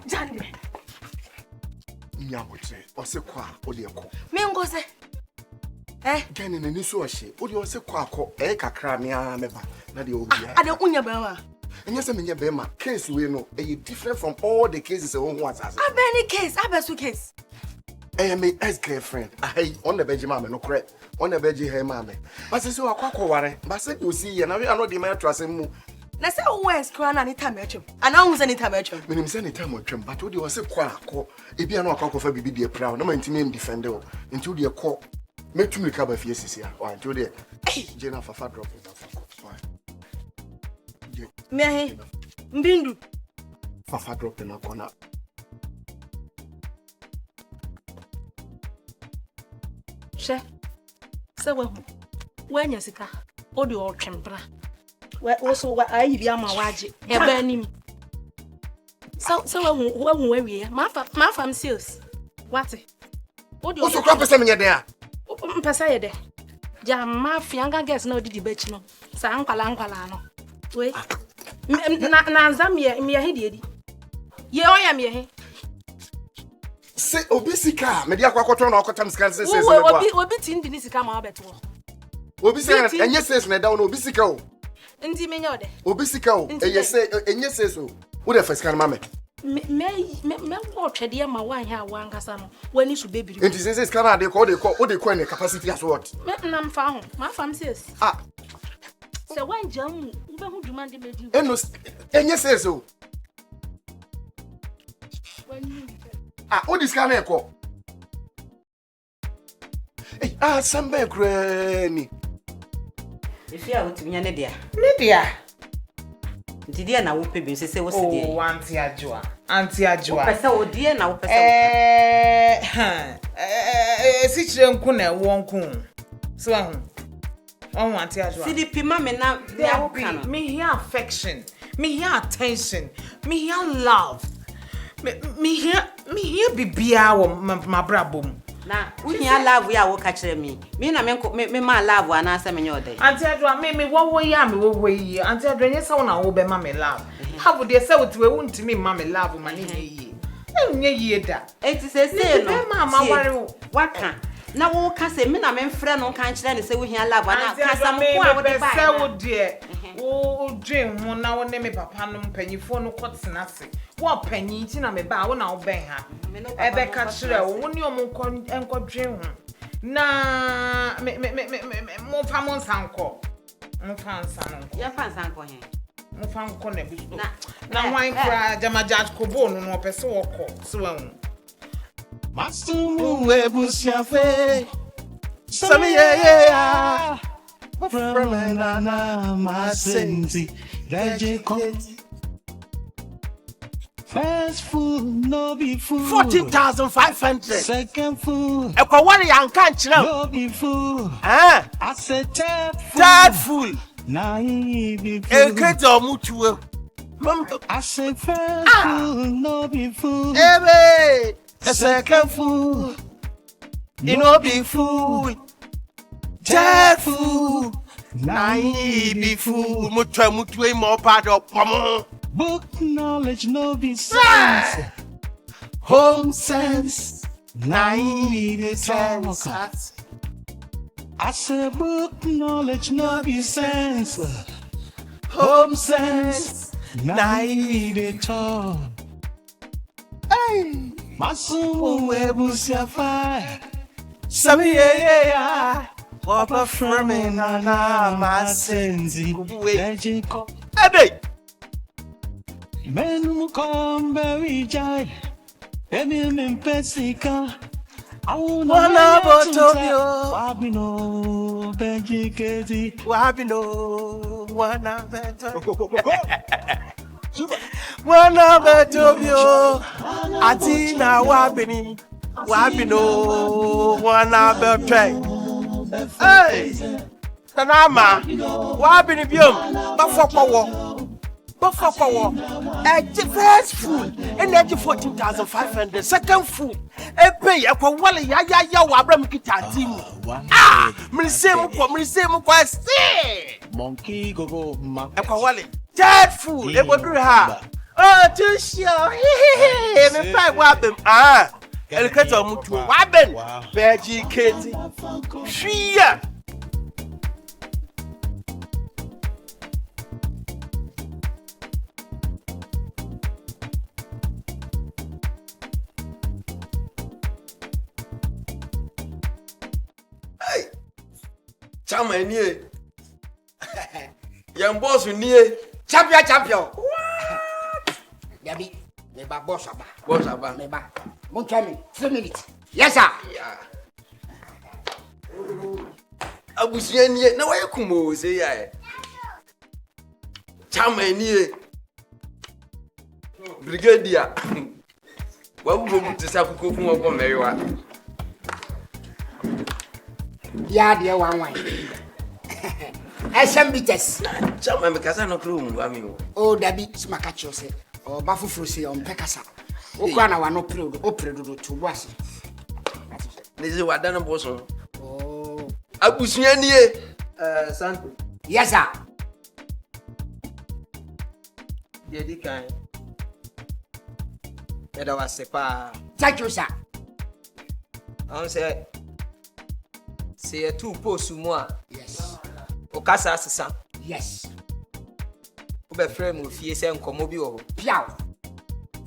Jande. Nyamotre, ose kwa odieko. Me ngose. Gani ne niso ohye. Odi ose kwa akọ kakra me a meba. Na de obi a. Ade unya bema. Enye se menye bema. Case we no, different from all the cases e won asase. Abeni case, abesu case. My ex-girlfriend. On the beji mama no correct. On the beji her mama. But say so akwa ware. But say you see, na we are not the man trust mu. Na say west kra na anytime atwem. Ana hu say anytime atwem. Menim say anytime atwem, but we dey was kwa akọ. Ebi na akọ fa bibi dey proud. Na man ntimi em defend o. Nti we dey call. Metumi ka ba fie sisi a. O anti we dey. Jena fafa drop it afa. Me ahe. Mbindu. Fafa drop na corner. She. Se we nya sika. O de o twempra. We also wa ayi bi ama waje. E ba nim. So we we ma fam sales. What? O de o so kwa pese menye den a. Mpesa ye de. Ja ma fianga guess na odi bachi no. Sa ankwala no. We. Na nza me he de. Ye o ya me he. Se obisika me dia kwakoto na okotam sika se obi tindi ni sika ma obeto. Obisika enye ses na da no obisika o. Ndi menya ode. Obisika o eye se enye ses o. Wo de fasika na mame. Me wo twede ma wan ha wan kasa no. Wani su bebiru. Enti se sika na de ko de ko ne capacity as what? Me na mfa ho. Ma fam ses. Se wan jam ube hu dwuma de bedi. Eno enye ses o. What is kind of call? Some back granny. If you are to me, Lydia. Did you know Pibby say, what's the Auntie Ajua? Auntie Ajua. So, dear, now, Sitchum Kuna won't come. So, Auntie Ajua. CDP, mamma, now, me here affection, me here attention, me here love. Me here be bia my brabum. Na we here love we are catch me. Me na me ma love wa na say me nyode. Auntie Adwa me wo ya me wo yi. Auntie Adwa nye say na wo be ma me love. How would you say what we want me ma me love ma ni yi. Enye yi da. Enti say no. Me mama worry waka. Na wo ka say me na me frɛ no kan kyerɛ ne say we here love na ka sam ko a wo de ba. Say wo de. Wo dream ho na wo ne me papa no mpanyifo no kɔtena se. Wo panyi ti na me ba wo na wo ben ha. Ebe ka kyerɛ wo ni omo enko dream ho. Na me mo fa mo nsanko. Mo fa nsanko. Ya fa nsanko he. Mo fa nko na bi. Na wan kra jamaja kobo no no pese wo kɔ so wa hu. Masumu ebusiafe. Sami ya. From Masenzi, first food, no be food. 14,500. Second food. Eko wani can't no be food. I said third food. Now he be food. Eketo mutuo. I said first food, no be food. Ebe. Second food, no be food. Third food, be food. Mutuo more part of pomo. Book knowledge no be sense. Home sense, sense. I say book knowledge no be sense. Home sense, talk. Hey, Masumu ebusiafa. Sami ya. Papa from na Masenzi. Ebe. Men come very jai. Emi mpesika. Wana botobio. Wabino benji kezi. Wabino wana beto. Wana betobio. Atina wabini. Wabino wana beto. Hey, Tanama, wabini biom, bafokwa first food, and 14,500. Second food, pay a wale ya wabram kitatimu. Mrisemu kwa stay. Monkey go Wale. Third food, Oh, too sure. Me five wabem. Ah. El kato mutu. Wabem. Veggie Katie. Shia. Chama nie. Young boss nie. Champion. Debbie, me ba boss aba. Boss aba. Me ba. Mon chami, 3 minutes. Yes sir. Yeah. Abusua nie. Na why kumo say ya. Chama nie. Brigadier. Wa wo go tisa kuko fun obo mewa. Ya de wan. SMBTS. Chama me kasa no kro mu ami o. Oh, Debbie, smaka chose. Oh, bafufuru se on pekasa. Okwa na wa no predo to boase. Neze wadana boso. Oh. Abusua nie. Santo. Yes sir. Dedi kan. Eda wase pa. Thank you sir. On say two post mu a. Yes. O kasa asesa. Yes. O be frame o fie se nkomo bi wo. Piao.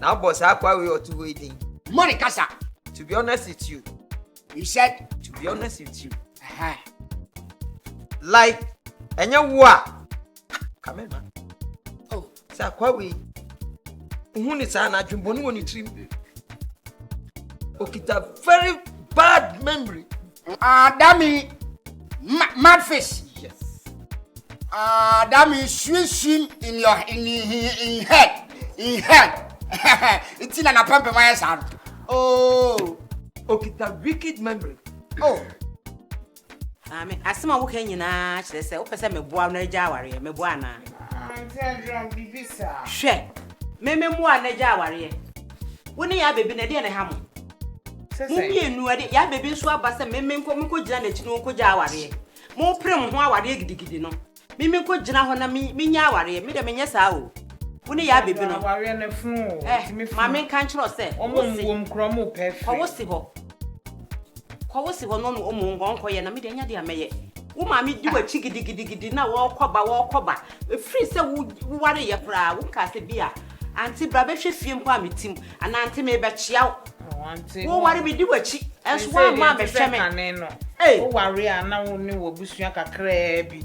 Now boss akwa we or two waiting. Money kasa. To be honest with you. You said To be honest with you. Like enya wo a Come man. Oh, Sa kwa we. Uhuni sa na dwumbo ni woni trim. Okita very bad memory. Dami mad fish. Yes. Dami swim in your head. In head. It's in an apampe my son. Oh. Okita wicked memory. Oh. Asema wo kan nyina kyerɛ sɛ wo pɛ sɛ meboa na agya aware meboa na hwɛ mememu a na agya aware wo ne ya bebi na de ne ha mo mo mienu ade ya bebi nso aba sɛ memmenko gyina na kyi no ko gya aware mo prem ho aware gidigidi no memmenko gyina ho na menya aware me de menye saa o wo ne ya bebi no aware na funu ma men kan kyerɛ sɛ wom kromo perfect ko wo si ho no no omo ngonko ye na me de nya de ameye wo ma me di wachi gidigidi na wo koba free se wo ware ye kra wo ka se bia anti bra be hwe fie mpo ametim ana anti me be chia wo ware me di wachi enso wa ma be hwe me wo ware ana wo ni wo busua kakra bi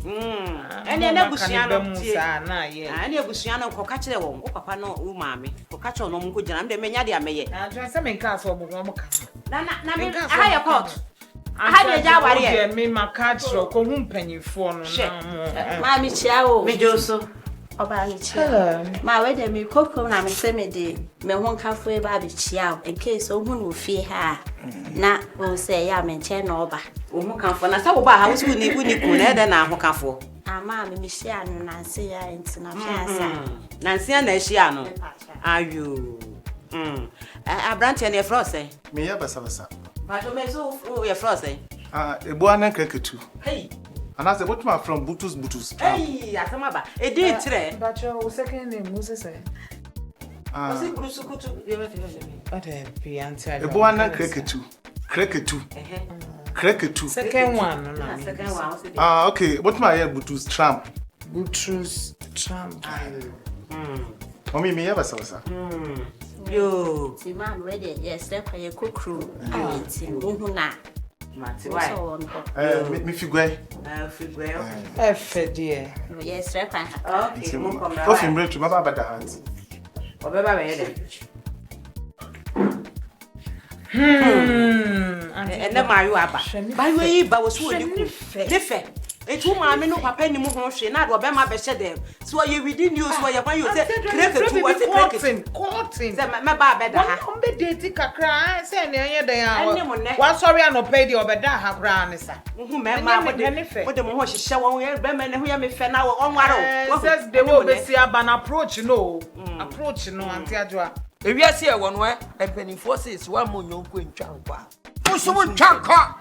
ene na busua no tie na ye ene busua no ko ka kire wo papa no wo ma me ko ka kire no mo ko gina me de me nya de ameye na jo se me nka so bo mo ka na me aha ya court aha de ja ware ye me makatro ko hu mpanyifo no na ma mi chia o me joso oba mi chia ma we de mi kokko na me se me de me ho kafo e ba bi chia o in case o hu no fie ha na o se ya me nche na oba o ho kanfo na sa wo ba ha wo ni ku na de na ho kanfo ama mi chia no na se ya ntina fiasa na nsia na ehia no ayo abrante na e frose Me ya basa. ba do me so e frose Ebu anan kreketu. hey And I say what my from butus. hey asama ba e di tire but your second name Moses say o si brusukutu ye me what a pianti Ebu anan kreketu. second one no na second one Okay, what my ya butus tram. Butrus Trump Mommy me ya basa. yo ti ma we de yes de kwa ye kokru ti hu na mati so why on ko Me figure. figure efedie yes de kwa okay mo kom ra Ofi mre tu baba bada hands. obeba be ye ene mayo aba bayo yi ba wo so oni ku defe etu ma me no papa ni mu ho hwe na de obema be hye dem so ye within news so ye kwan you say kreketu what cotton say me ba be da ha on be date kakra say na enye den Ene mo ne. a wa sorry anopay de obeda ha kra ne sa hu me ma mo de mo ho hye won ye be me ne ho ye me fe na won ware o says they will be see an approach no anti adwa Ewiase e wono empany forces wa monyonko ntwankwa. Usumu chanka.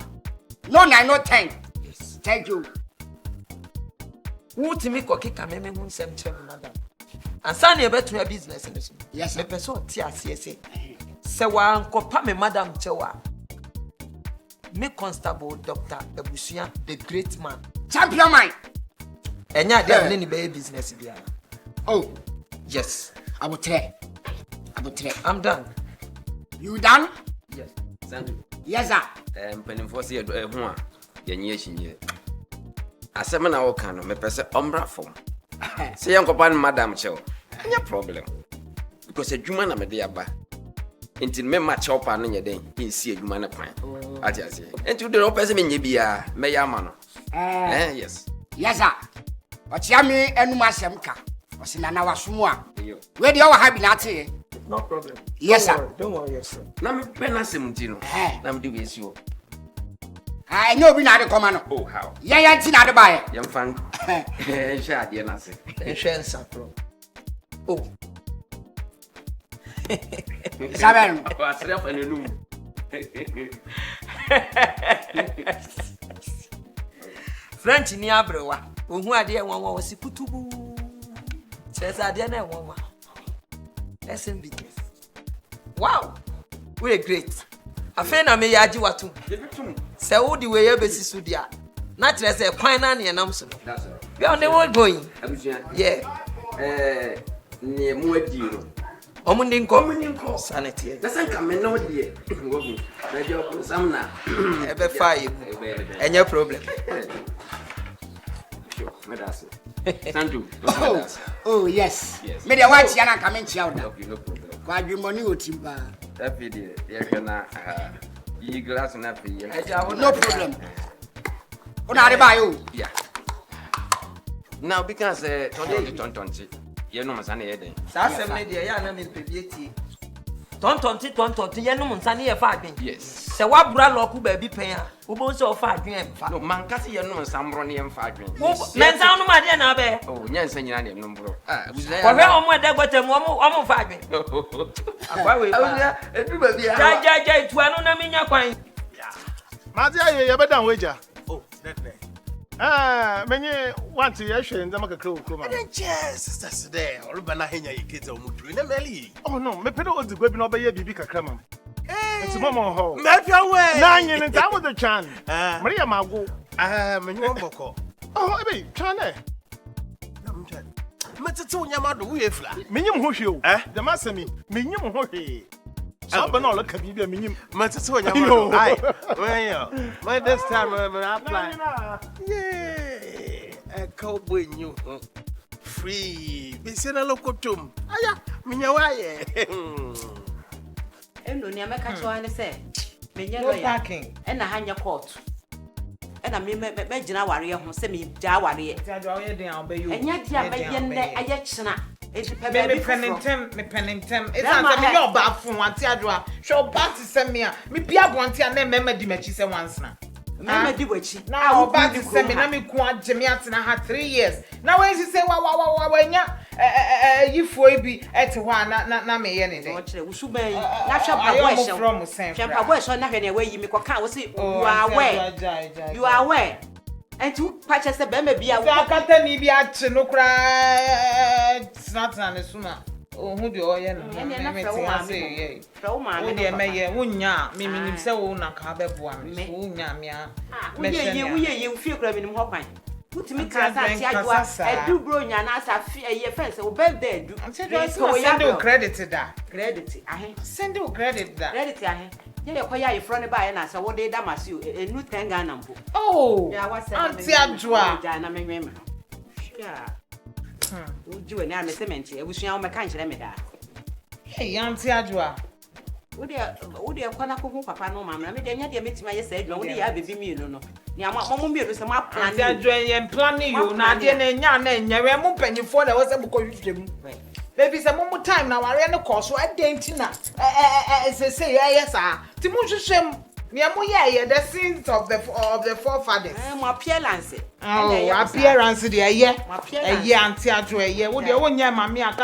No 9 no 10. Yes. Thank you. Wutimi kokika meme hu nsem kyerem nada. And Sunny about to a business. Yes, me person TRCS. Se wa nkopa me madam chewa. Me constable Dr. Abusua, the great man. Champion man. Enya dey any business bia. Oh, yes. I will try. I'm done. You done? Yes. Sandu. Yes, sir. Penifo se ho a yenye shinye. Asema na wo kan no me pese ombra form. Se yankopa no madam chew. Any problem. Because adwuma na me dey aba. Until me match up and nye den insi adwuma na pan. Ati ase. Enti do pese me nye bia me ya ma no. Yes. Yes, sir. Ochia me enu masem ka. Osi na wasomu a. We dey our habi na ate. No problem. Yes, sir. Don't worry yourself. Na me pena semti no. Na me dey we si o. I know we na dey come no. Oh, how? Yeah, ti na dey buy. Yam fan. Sha dey na se. Insurance pro. Oh. Saben. Asre fa nenu. French ni abrewa. Ohun ade enwon wo si kutubu. Chesa ade na enwon wa. SMB. Wow. We great. Afena me yaji watu. Se wo di we ye besi so dia. Na kire se kwan na ne nam so. That's all. We on the world going. Abusua. Yeah. Ne mu adi no. Omuninko sanity. That's like me no dey. Go me. Na job sam na. Ebe fire. Any problem. Sure. Me that's it. Sandu. Oh, yes. Yes. Me dey watch ya na come ntia oda. Okay, no problem. Kwa adwumoni otimba. That video, you na you glass na pe. No problem. Una dey buy you. Yeah. Now because tontonti. You know masane ye den. Sa asem ne de ya na me pebieti. Tontonti ye no nsa ne ye fa adwen. Yes. Se wa bura loku ba bi pen a, wo bo se o fa adwen emfa. No man kasi ye no nsa mbro ne ye mfa adwen. Men sa no ma de na be. Oh, nyansa nyina ne no mbro. Abusua. Ko hwe omo de gbotem omo fa adwen. Akwa we pa. Abusua, edu ba bia. Ja itu anu na minya kwan. Matia ye be dan weja. Oh, definitely. Menye want to yeshe nza maka kro kro ma. Yes, sister there. Oruba na henya yekeza omutru. Na meli. Oh no, me pedo odzigwa bi na obaye bibi kakra ma. It's mama ho. Mafia we. Na nyin nta mo the chan. Maria mago. Menye omboko. Oh, ebe chan eh. Metete unyama do we fla. Menyim ho hwe o. The masemi, menyim ho hwe. So ba na lo ka bibia menyim. Metete unyama do. Ai. When this time I apply. Yeah. Cowboy new. Free. Bisena lokotum. Aya, menya waye. Eno ni ameka cho ane se. Menya no parking. Ena hanya court. Ena me gina ware ho se me ja ware. Ti ajo ye den obeyu. Enya dia me ye ne aye chena. Me penentem. Esa se me yo ba fun ati ajo a. Show back to send me a. Me bia bonti a na mema di machi se wansna. Mama di wachi. Na oba ti se me na me ku ageme atena ha 3 years. Na when she say wa nya yifuo bi ete ho na me ye ne de. O kire wusu ban na hwa pabo ehye. Hwa pabo ehye na hwe ne wayi mi koka wo say you are aware. And you patch se be me bia wo. Akata ni bi ache no kra snatna ne suma. Ohu de oye no. Na me say ye. Fro ma me. Wo de meye wonya me minim se wo na ka beboa me. Wo nya me a. Me ye ufie kra minim ho kwan. Wutimi kasa ti adwa edu bro nya na asa ye fence wo birthday edu. So send you credit da. Credit ahe. Send you credit da. Credit ahe. Ye koya ye fro ne ba ye na sa wo de da masio enu 10 Ghana mpo. Oh. Ya wa se. Anti adwa. Ja na menwema. Yeah. Ujiwe na me cement e busua wo me kan kire me da. Hey, anti adwa. Wo de kwana ko papa no ma me de nya de metima ye sa adwa wo de ya bebi mi no. Ni ama mo mi do se ma plan. Anti adwa ye plan you na de na nya na nya we mo panyifo na wo se buko hwehwem. Baby say mo time na ware ne course so adenti na say yes ah. Ti mo hwehwem me mo ye the sins of the forefathers. Mo appearance. Oh, appearance de ye. Ye anti adwa ye. Wo de wo nya ma me aka